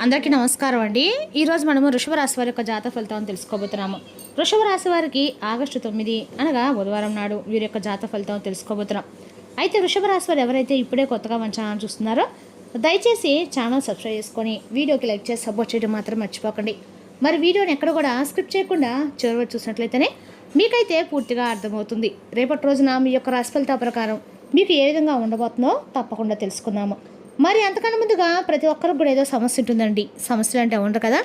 అందరికీ నమస్కారం అండి. ఈరోజు మనము వృషభ రాశి వారి యొక్క జాతక ఫలితాలను తెలుసుకోబోతున్నాము. వృషభ రాశి వారికి ఆగస్టు 9 అనగా బుధవారం నాడు వీరి యొక్క జాతక ఫలితాలను తెలుసుకోబోతున్నాం. అయితే వృషభ రాశి వారు ఎవరైతే ఇప్పుడే కొత్తగా మన ఛానల్ చూస్తున్నారో దయచేసి ఛానల్ సబ్స్క్రైబ్ చేసుకొని వీడియోకి లైక్ చేసి సపోర్ట్ చేయడం మాత్రం మర్చిపోకండి. మరి వీడియోని ఎక్కడ కూడా స్కిప్ చేయకుండా చివరి చూసినట్లయితేనే మీకైతే పూర్తిగా అర్థమవుతుంది. రేపటి రోజున మీ యొక్క రాశి ఫలితాల ప్రకారం మీకు ఏ విధంగా ఉండబోతుందో తప్పకుండా తెలుసుకుందాము. మరి అంతకన్నా ముందుగా ప్రతి ఒక్కరికి కూడా ఏదో సమస్య ఉంటుందండి. సమస్యలు అంటే ఉండరు కదా.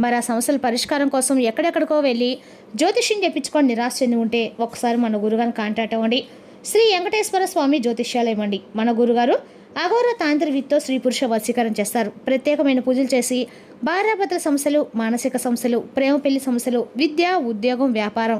మరి ఆ సమస్యల పరిష్కారం కోసం ఎక్కడెక్కడికో వెళ్ళి జ్యోతిష్యం చెప్పించుకొని నిరాశ చెంది ఉంటే ఒకసారి మన గురుగారిని కాంటాక్ట్ అవ్వండి. శ్రీ వెంకటేశ్వర స్వామి జ్యోతిష్యాలయం అండి. మన గురుగారు అఘోర తాంత్రికతో స్త్రీ పురుష వశీకరణ చేస్తారు. ప్రత్యేకమైన పూజలు చేసి భార్యాభర్తల సమస్యలు, మానసిక సమస్యలు, ప్రేమ పెళ్లి సమస్యలు, విద్య, ఉద్యోగం, వ్యాపారం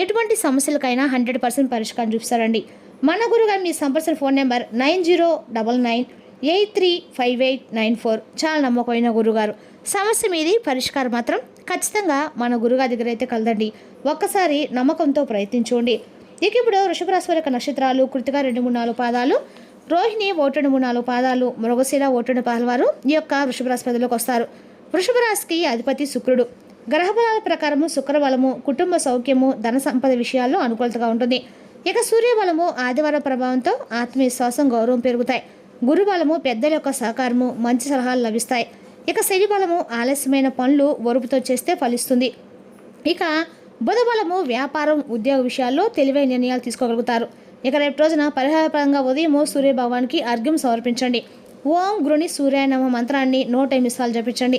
ఎటువంటి సమస్యలకైనా 100% పరిష్కారం చూపిస్తారండి. మన గురుగారు మీ సంప్రదించిన ఫోన్ నెంబర్ 9099835894. చాలా నమ్మకమైన గురుగారు. సమస్య మీది పరిష్కారం మాత్రం ఖచ్చితంగా మన గురుగారి దగ్గర అయితే కలదండి. ఒక్కసారి నమ్మకంతో ప్రయత్నించండి. ఇక ఇప్పుడు వృషభ రాశి వారి యొక్క నక్షత్రాలు కృతిక 2, 3, 4 పాదాలు, రోహిణి 1, 2, 3, 4 పాదాలు, మృగశిర 1, 2 పాదాల వారు ఈ యొక్క వృషభ రాశి పరిధిలోకి వస్తారు. వృషభ రాశికి అధిపతి శుక్రుడు. గ్రహబలాల ప్రకారము శుక్రబలము కుటుంబ సౌఖ్యము, ధన సంపద విషయాల్లో అనుకూలతగా ఉంటుంది. ఇక సూర్యబలము ఆదివారం ప్రభావంతో ఆత్మవిశ్వాసం, గౌరవం పెరుగుతాయి. గురుబలము పెద్దల యొక్క సహకారము, మంచి సలహాలు లభిస్తాయి. ఇక శని బలము ఆలస్యమైన పనులు ఒరుపుతో చేస్తే ఫలిస్తుంది. ఇక బుధ బలము వ్యాపారం, ఉద్యోగ విషయాల్లో తెలివైన నిర్ణయాలు తీసుకోగలుగుతారు. ఇక రేపు రోజున పరిహారపరంగా ఉదయం సూర్య భగవానికి అర్ఘ్యం సమర్పించండి. ఓం గృణి సూర్యాయ నమః మంత్రాన్ని 105 సార్లు జపించండి.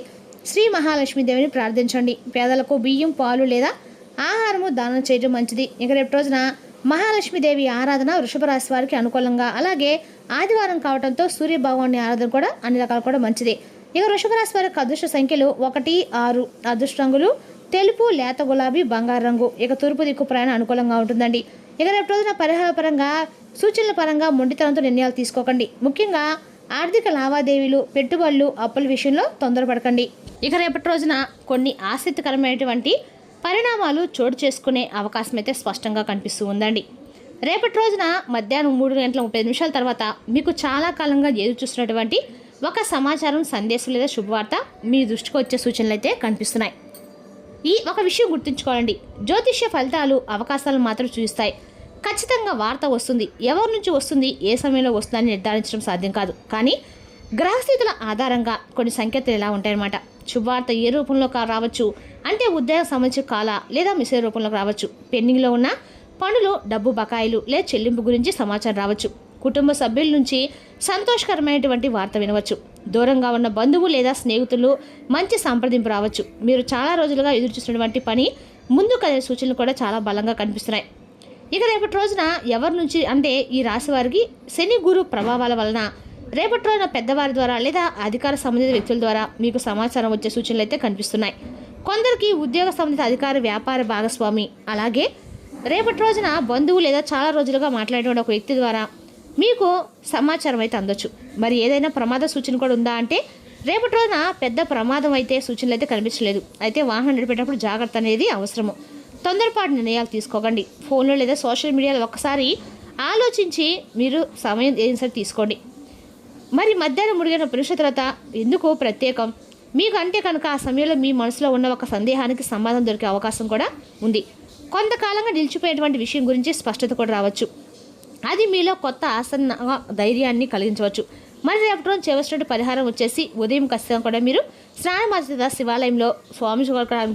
శ్రీ మహాలక్ష్మీదేవిని ప్రార్థించండి. పేదలకు బియ్యం, పాలు లేదా ఆహారము దానం చేయడం మంచిది. ఇక రేపు రోజున మహాలక్ష్మీదేవి ఆరాధన వృషభ రాశి వారికి అనుకూలంగా, అలాగే ఆదివారం కావడంతో సూర్య భగవాన్ని ఆరాధన కూడా అన్ని రకాలు కూడా మంచిది. ఇక వృషభ రాశి వారికి అదృష్ట సంఖ్యలు 1, 6. అదృష్ట రంగులు తెలుపు, లేత గులాబీ, బంగారు రంగు. ఇక తూర్పు దిక్కు ప్రయాణం అనుకూలంగా ఉంటుందండి. ఇక రేపు రోజున పరిహార పరంగా సూచనల పరంగా మొండితనంతో నిర్ణయాలు తీసుకోకండి. ముఖ్యంగా ఆర్థిక లావాదేవీలు, పెట్టుబడులు, అప్పుల విషయంలో తొందరపడకండి. ఇక రేపటి రోజున కొన్ని ఆసక్తికరమైనటువంటి పరిణామాలు చోటు చేసుకునే అవకాశం అయితే స్పష్టంగా కనిపిస్తూ ఉందండి. రేపటి రోజున మధ్యాహ్నం 3:35 తర్వాత మీకు చాలా కాలంగా ఎదురు చూస్తున్నటువంటి ఒక సమాచారం, సందేశం లేదా శుభవార్త మీ దృష్టికి వచ్చే సూచనలు అయితే కనిపిస్తున్నాయి. ఈ ఒక విషయం గుర్తుంచుకోవాలండి. జ్యోతిష్య ఫలితాలు అవకాశాలు మాత్రం చూపిస్తాయి. ఖచ్చితంగా వార్త వస్తుంది. ఎవరి నుంచి వస్తుంది, ఏ సమయంలో వస్తుందని నిర్ధారించడం సాధ్యం కాదు. కానీ గ్రహస్థితుల ఆధారంగా కొన్ని సంకేతాలు ఎలా ఉంటాయన్నమాట. శుభవార్త ఏ రూపంలో రావచ్చు అంటే ఉద్యోగ సంబంధించిన కాల లేదా మెసేజ్ రూపంలోకి రావచ్చు. పెండింగ్లో ఉన్న పనులు, డబ్బు బకాయిలు లేదా చెల్లింపు గురించి సమాచారం రావచ్చు. కుటుంబ సభ్యుల నుంచి సంతోషకరమైనటువంటి వార్త వినవచ్చు. దూరంగా ఉన్న బంధువు లేదా స్నేహితులు మంచి సంప్రదింపు రావచ్చు. మీరు చాలా రోజులుగా ఎదురు చూసినటువంటి పని ముందు కదిలే సూచనలు కూడా చాలా బలంగా కనిపిస్తున్నాయి. ఇక రేపటి రోజున ఎవరి నుంచి అంటే ఈ రాశి వారికి శని, గురు ప్రభావాల వలన రేపటి రోజున పెద్దవారి ద్వారా లేదా అధికార సంబంధిత వ్యక్తుల ద్వారా మీకు సమాచారం వచ్చే సూచనలు అయితే కనిపిస్తున్నాయి. కొందరికి ఉద్యోగ సంబంధిత అధికార, వ్యాపార భాగస్వామి, అలాగే రేపటి రోజున బంధువు లేదా చాలా రోజులుగా మాట్లాడేటువంటి ఒక వ్యక్తి ద్వారా మీకు సమాచారం అయితే అందొచ్చు. మరి ఏదైనా ప్రమాద సూచన కూడా ఉందా అంటే రేపటి రోజున పెద్ద ప్రమాదం అయితే సూచనలు అయితే కనిపించలేదు. అయితే వాహనం నడిపేటప్పుడు జాగ్రత్త అనేది అవసరము. తొందరపాటు నిర్ణయాలు తీసుకోకండి. ఫోన్లో లేదా సోషల్ మీడియాలో ఒకసారి ఆలోచించి మీరు సమయం ఏదైనా తీసుకోండి. మరి మధ్యాహ్నం 3:30 తర్వాత ఎందుకు ప్రత్యేకం మీకు అంటే కనుక ఆ సమయంలో మీ మనసులో ఉన్న ఒక సందేహానికి సమాధానం దొరికే అవకాశం కూడా ఉంది. కొంతకాలంగా నిలిచిపోయేటువంటి విషయం గురించి స్పష్టత కూడా రావచ్చు. అది మీలో కొత్త ఆసన్న ధైర్యాన్ని కలిగించవచ్చు. మరి రేపటి రోజు చేయవలసిన పరిహారం వచ్చేసి ఉదయం ఖచ్చితంగా కూడా మీరు స్నానమార్జిత శివాలయంలో స్వామి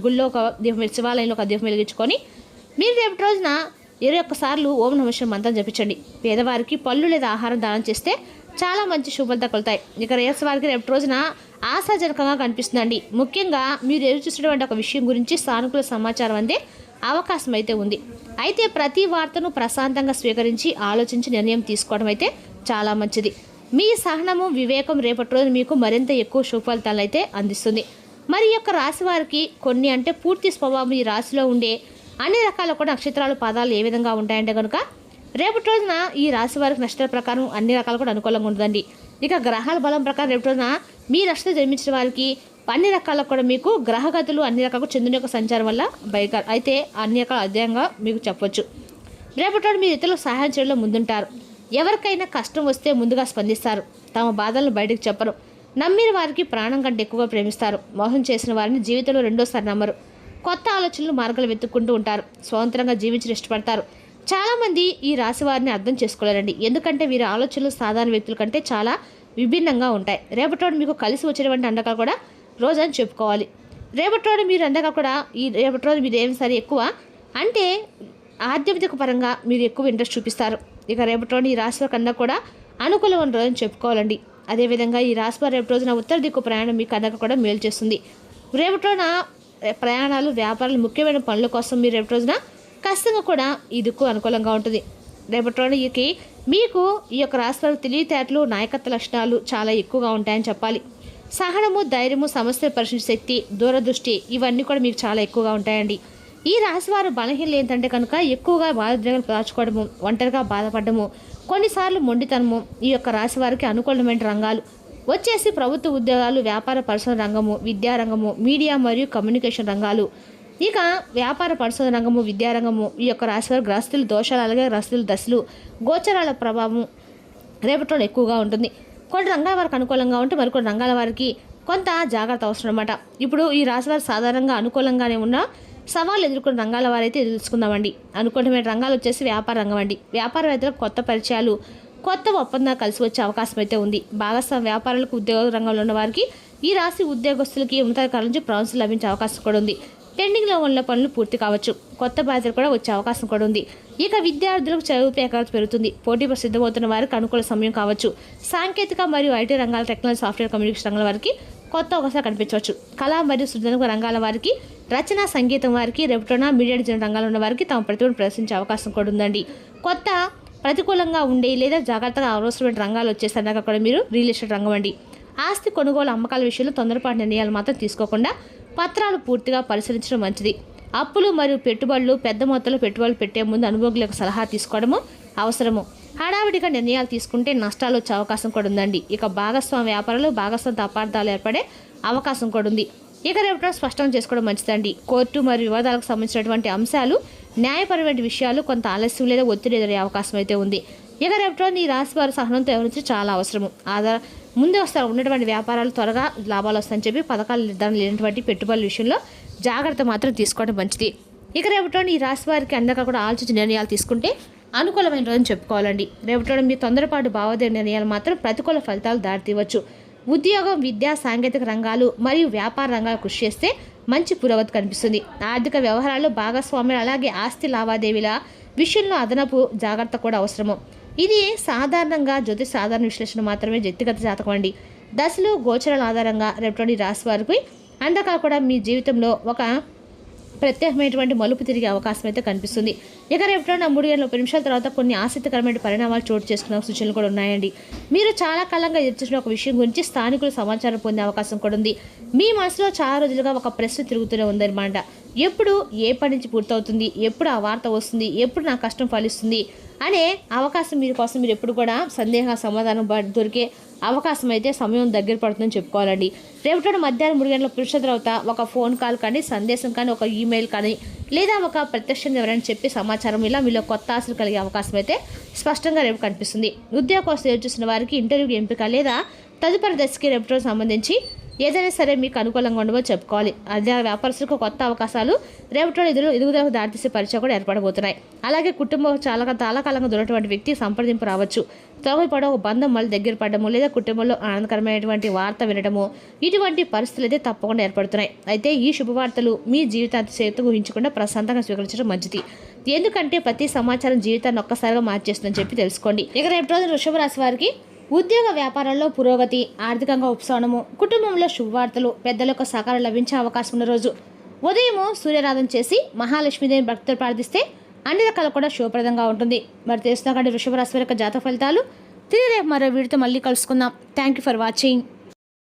గుళ్ళో ఒక దీపం, శివాలయంలో ఒక దీపం వెలిగించుకొని మీరు రేపటి రోజున 21 సార్లు ఓం నమః శివాయ మంత్రం జపించండి. పేదవారికి పళ్ళు లేదా ఆహారం దానం చేస్తే చాలా మంచి శుభాలు కలుగుతాయి. ఇక రేసు వారికి రేపటి రోజున ఆశాజనకంగా కనిపిస్తుందండి. ముఖ్యంగా మీరు ఎదురు చూసినటువంటి ఒక విషయం గురించి సానుకూల సమాచారం అందే అవకాశం అయితే ఉంది. అయితే ప్రతి వార్తను ప్రశాంతంగా స్వీకరించి ఆలోచించి నిర్ణయం తీసుకోవడం అయితే చాలా మంచిది. మీ సహనము, వివేకం రేపటి రోజు మీకు మరింత ఎక్కువ శుభ ఫలితాలు అయితే అందిస్తుంది. మరి యొక్క రాశి వారికి కొన్ని అంటే పూర్తి స్వభావం ఈ రాశిలో ఉండే అన్ని రకాల కూడా నక్షత్రాలు, పాదాలు ఏ విధంగా ఉంటాయంటే కనుక రేపటి రోజున ఈ రాశి వారికి నక్షత్ర ప్రకారం అన్ని రకాలు కూడా అనుకూలంగా ఉంటుందండి. ఇక గ్రహాల బలం ప్రకారం రేపటి రోజున మీ నక్షత్రం జన్మించిన వారికి అన్ని రకాలకు కూడా మీకు గ్రహగతులు అన్ని రకాలకు చంద్రుని యొక్క సంచారం వల్ల అయితే అన్ని రకాల అధ్యయంగా మీకు చెప్పవచ్చు. రేపటి రోజు మీరు ఇతరులకు సహాయం చేయడంలో ముందుంటారు. ఎవరికైనా కష్టం వస్తే ముందుగా స్పందిస్తారు. తమ బాధలను బయటకు చెప్పరు. నమ్మిన వారికి ప్రాణం కంటే ఎక్కువగా ప్రేమిస్తారు. మోసం చేసిన వారిని జీవితంలో రెండోసారి నమ్మరు. కొత్త ఆలోచనలు మార్గాలు వెతుక్కుంటూ ఉంటారు. స్వతంత్రంగా జీవించడం ఇష్టపడతారు. చాలామంది ఈ రాశి వారిని అర్థం చేసుకోలేరండి. ఎందుకంటే వీరి ఆలోచనలు సాధారణ వ్యక్తుల కంటే చాలా విభిన్నంగా ఉంటాయి. రేపటి రోజు మీకు కలిసి వచ్చినటువంటి అండగా కూడా రోజు అని చెప్పుకోవాలి. రేపటి రోజు మీరు అండగా కూడా ఈ రేపటి రోజు మీరు ఏం సరే ఎక్కువ అంటే ఆధ్యాత్మిక పరంగా మీరు ఎక్కువ ఇంట్రెస్ట్ చూపిస్తారు. ఇక రేపటి రోజు ఈ రాశి వారి కన్నా కూడా అనుకూలమైన రోజుని చెప్పుకోవాలండి. అదేవిధంగా ఈ రాశి వారు రేపటి రోజున ఉత్తర దిక్కు ప్రయాణం మీ కన్నా కూడా మేలు చేస్తుంది. రేపటి రోజున ప్రయాణాలు, వ్యాపారాలు, ముఖ్యమైన పనుల కోసం మీరు రేపటి రోజున ఖచ్చితంగా కూడా ఈ దిక్కు అనుకూలంగా ఉంటుంది. రేపటి రోజుకి మీకు ఈ యొక్క రాశి వారి తెలివితేటలు, నాయకత్వ లక్షణాలు చాలా ఎక్కువగా ఉంటాయని చెప్పాలి. సహనము, ధైర్యము, సమస్యలు పరిశీలించే శక్తి, దూరదృష్టి ఇవన్నీ కూడా మీకు చాలా ఎక్కువగా ఉంటాయండి. ఈ రాశివారు బలహీనలు ఏంటంటే కనుక ఎక్కువగా భావోద్వేగాలు దాచుకోవడము, ఒంటరిగా బాధపడము, కొన్నిసార్లు మొండితనము ఈ యొక్క రాశి వారికి అనుకూలమైన రంగాలు వచ్చేసి ప్రభుత్వ ఉద్యోగాలు, వ్యాపార పరిశోధన రంగము, విద్యారంగము, మీడియా మరియు కమ్యూనికేషన్ రంగాలు. ఇక వ్యాపార పరిశోధన రంగము, విద్యారంగము ఈ యొక్క రాశివారి గ్రస్తులు దోషాలు, అలాగే గ్రస్తులు దశలు, గోచరాల ప్రభావం రేపటిలో ఎక్కువగా ఉంటుంది. కొన్ని రంగాల వారికి అనుకూలంగా ఉంటే మరికొన్ని రంగాల వారికి కొంత జాగ్రత్త అవసరం అన్నమాట. ఇప్పుడు ఈ రాశివారు సాధారణంగా అనుకూలంగానే ఉన్న సవాళ్ళు ఎదుర్కొన్న రంగాల వారైతే తెలుసుకుందామండి. అనుకూలమైన రంగాలు వచ్చేసి వ్యాపార రంగం అండి. వ్యాపారవేత్తలకు కొత్త పరిచయాలు, కొత్త ఒప్పందాలు కలిసి వచ్చే అవకాశం అయితే ఉంది. భాగస్వామ్య వ్యాపారులకు, ఉద్యోగ రంగంలో ఉన్న వారికి, ఈ రాశి ఉద్యోగస్తులకి ఉన్నతాధికారుల నుంచి ప్రమోషన్ లభించే అవకాశం కూడా ఉంది. పెండింగ్లో ఉన్న పనులు పూర్తి కావచ్చు. కొత్త బాధ్యతలు కూడా వచ్చే అవకాశం కూడా ఉంది. ఇక విద్యార్థులకు చదువుపై ఏకాగ్రత పెరుగుతుంది. పోటీపై సిద్ధమవుతున్న వారికి అనుకూల సమయం కావచ్చు. సాంకేతిక మరియు ఐటీ రంగాల, టెక్నాలజీ, సాఫ్ట్వేర్, కమ్యూనికేషన్ రంగాల వారికి కొత్త అవకాశాలు కనిపించవచ్చు. కళా మరియు సృజనాత్మక రంగాల వారికి, రచన, సంగీతం వారికి, రేపటిన మీడియా డిజైన్ రంగాల్లో ఉన్న వారికి తమ ప్రతిభను ప్రదర్శించే అవకాశం కూడా ఉందండి. కొత్త ప్రతికూలంగా ఉండే లేదా జాగ్రత్తగా అవసరమైన రంగాలు వచ్చేసరికి అక్కడ మీరు రియల్ ఎస్టేట్ రంగం అండి. ఆస్తి కొనుగోలు, అమ్మకాల విషయంలో తొందరపాటు నిర్ణయాలు మాత్రం తీసుకోకుండా పత్రాలు పూర్తిగా పరిశీలించడం మంచిది. అప్పులు మరియు పెట్టుబడులు, పెద్ద మొత్తంలో పెట్టుబడులు పెట్టే ముందు అనుభవజ్ఞులకు సలహా తీసుకోవడము అవసరము. హడావిడిగా నిర్ణయాలు తీసుకుంటే నష్టాలు వచ్చే అవకాశం కూడా ఉందండి. ఇక భాగస్వామ్య వ్యాపారాలు, భాగస్వామ్య అపార్థాలు ఏర్పడే అవకాశం కూడా ఉంది. ఇక రేపటి స్పష్టం చేసుకోవడం మంచిదండి. కోర్టు మరియు వివాదాలకు సంబంధించినటువంటి అంశాలు, న్యాయపరమైన విషయాలు కొంత ఆలస్యం లేదా ఒత్తిడి ఎదురయ్యే అవకాశం అయితే ఉంది. ఇక రేపటి ఈ రాశి వారు సహనంతో వ్యవహరించి చాలా అవసరము. ముందు వస్తారు ఉన్నటువంటి వ్యాపారాలు త్వరగా లాభాలు వస్తాయని చెప్పి పథకాలు నిర్ధారణ లేనటువంటి పెట్టుబడుల విషయంలో జాగ్రత్త మాత్రం తీసుకోవడం మంచిది. ఇక రేపటి ఈ రాశి వారికి అందక కూడా ఆలోచించి నిర్ణయాలు తీసుకుంటే అనుకూలమైన రోజుని చెప్పుకోవాలండి. రేపటి మీ తొందరపాటు భావోద్వేగ నిర్ణయాలు మాత్రం ప్రతికూల ఫలితాలు దారితీయవచ్చు. ఉద్యోగం, విద్యా, సాంకేతిక రంగాలు మరియు వ్యాపార రంగాలు కృషి చేస్తే మంచి పురోగతి కనిపిస్తుంది. ఆర్థిక వ్యవహారాల్లో భాగస్వామ్యాలు, అలాగే ఆస్తి లావాదేవీల విషయంలో అదనపు జాగ్రత్త కూడా అవసరము. ఇది సాధారణంగా సాధారణ విశ్లేషణ మాత్రమే, వ్యక్తిగత జాతకం అండి. దశలు, గోచరాల ఆధారంగా రేపటి రాశి వారికి అందక కూడా మీ జీవితంలో ఒక ప్రత్యేకమైనటువంటి మలుపు తిరిగే అవకాశం అయితే కనిపిస్తుంది. ఇక రేపటి 3:30 నిమిషాల తర్వాత కొన్ని ఆసక్తికరమైన పరిణామాలు చోటు చేసుకునే సూచనలు కూడా ఉన్నాయండి. మీరు చాలా కాలంగా ఎదుర్కొన్న ఒక విషయం గురించి స్థానికులు సమాచారం పొందే అవకాశం కూడా ఉంది. మీ మనసులో చాలా రోజులుగా ఒక ప్రశ్న తిరుగుతూనే ఉందన్నమాట. ఎప్పుడు ఏ పని నుంచి పూర్తవుతుంది, ఎప్పుడు ఆ వార్త వస్తుంది, ఎప్పుడు నా కష్టం ఫలిస్తుంది అనే అవకాశం మీరు కోసం మీరు ఎప్పుడు కూడా సందేహ సమాధానం దొరికే అవకాశం అయితే సమయం దగ్గర పడుతుందని చెప్పుకోవాలండి. రేపటి మధ్యాహ్నం 3 గంటల పురుష తర్వాత ఒక ఫోన్ కాల్ కానీ, సందేశం కానీ, ఒక ఈమెయిల్ కానీ, లేదా ఒక ప్రత్యక్షంగా ఎవరైనా చెప్పి సమాచారం ఇలా మీలో కొత్త ఆశలు కలిగే అవకాశం అయితే స్పష్టంగా రేపు కనిపిస్తుంది. ఉద్యోగం కోసం ఎదురు చూసిన వారికి ఇంటర్వ్యూ ఎంపిక లేదా తదుపరి దశకి రేపటి సంబంధించి ఏదైనా సరే మీకు అనుకూలంగా ఉండవో చెప్పుకోవాలి. అదే వ్యాపారస్తులకు కొత్త అవకాశాలు రేపటి ఎదుగుదలకు దారితీసే పరిచయం కూడా ఏర్పడబోతున్నాయి. అలాగే కుటుంబం చాలా కాలంగా దొరికినటువంటి వ్యక్తి సంప్రదింపు రావచ్చు. తొలగిపడ ఒక బంధం మళ్ళీ దగ్గర పడము, లేదా కుటుంబంలో ఆనందకరమైనటువంటి వార్త వినడము, ఇటువంటి పరిస్థితులు అయితే తప్పకుండా ఏర్పడుతున్నాయి. అయితే ఈ శుభవార్తలు మీ జీవితాన్ని చేతి ఊహించకుండా ప్రశాంతంగా స్వీకరించడం మంచిది. ఎందుకంటే ప్రతి సమాచారం జీవితాన్ని ఒక్కసారిగా మార్చేస్తుందని చెప్పి తెలుసుకోండి. ఇక రేపటి రోజు వృషభ రాశి వారికి ఉద్యోగ వ్యాపారాల్లో పురోగతి, ఆర్థికంగా ఉపశమనము, కుటుంబంలో శుభవార్తలు, పెద్దలకు సహకారం లభించే అవకాశం ఉన్న రోజు. ఉదయం సూర్యారాధన చేసి మహాలక్ష్మీదేవిని భక్తులు ప్రార్థిస్తే అన్ని రకాలు కూడా శుభప్రదంగా ఉంటుంది. మరి తెలుసుకున్న వృషభ రాశి యొక్క జాతక ఫలితాలు తిరిగి రేపు మరో వీడితో మళ్ళీ కలుసుకుందాం. Thank you for watching.